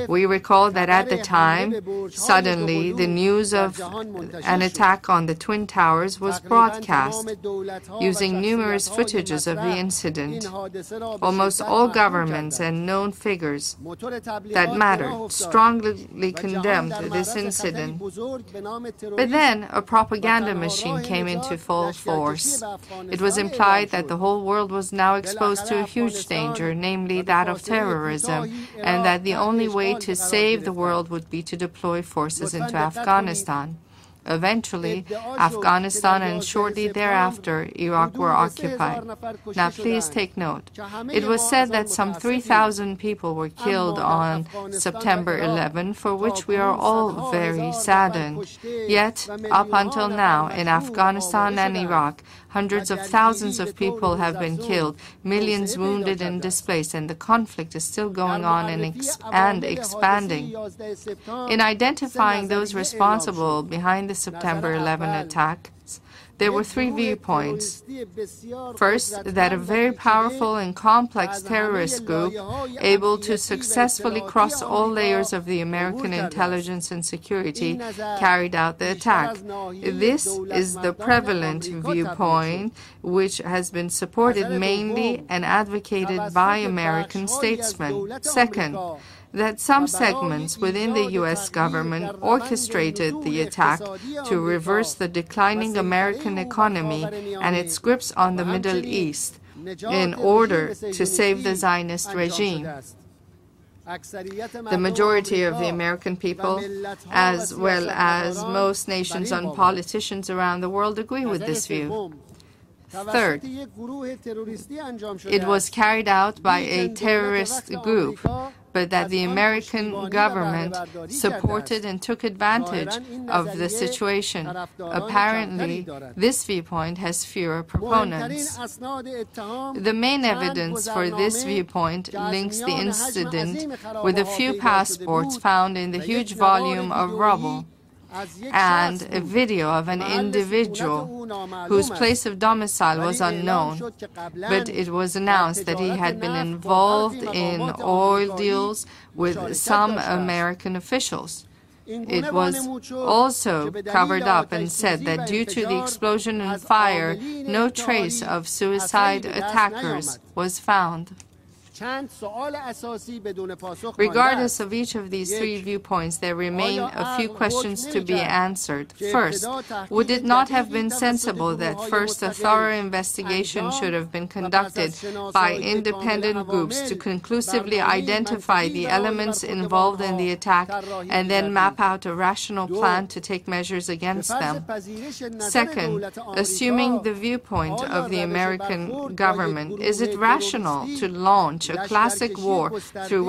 We recall that at the time, suddenly, the news of an attack on the Twin Towers was broadcast, using numerous footages of the incident. Almost all governments and known figures that mattered strongly condemned this incident. But then a propaganda machine came into full force. It was implied that the whole world was now exposed to a huge danger, namely that of terrorism, and that the only way to save the world would be to deploy forces into Afghanistan. Eventually, Afghanistan and shortly thereafter, Iraq were occupied. Now please take note. It was said that some 3,000 people were killed on September 11, for which we are all very saddened. Yet, up until now, in Afghanistan and Iraq, hundreds of thousands of people have been killed, millions wounded and displaced, and the conflict is still going on and expanding. In identifying those responsible behind the September 11 attacks, there were three viewpoints. First, that a very powerful and complex terrorist group, able to successfully cross all layers of the American intelligence and security, carried out the attack. This is the prevalent viewpoint, which has been supported mainly and advocated by American statesmen. Second, that some segments within the U.S. government orchestrated the attack to reverse the declining American economy and its grips on the Middle East in order to save the Zionist regime. The majority of the American people, as well as most nations and politicians around the world, agree with this view. Third, it was carried out by a terrorist group, but that the American government supported and took advantage of the situation. Apparently, this viewpoint has fewer proponents. The main evidence for this viewpoint links the incident with a few passports found in the huge volume of rubble and a video of an individual whose place of domicile was unknown, but it was announced that he had been involved in oil deals with some American officials. It was also covered up and said that due to the explosion and fire, no trace of suicide attackers was found. Regardless of each of these three viewpoints, there remain a few questions to be answered. First, would it not have been sensible that first a thorough investigation should have been conducted by independent groups to conclusively identify the elements involved in the attack and then map out a rational plan to take measures against them? Second, assuming the viewpoint of the American government, is it rational to launch a classic war through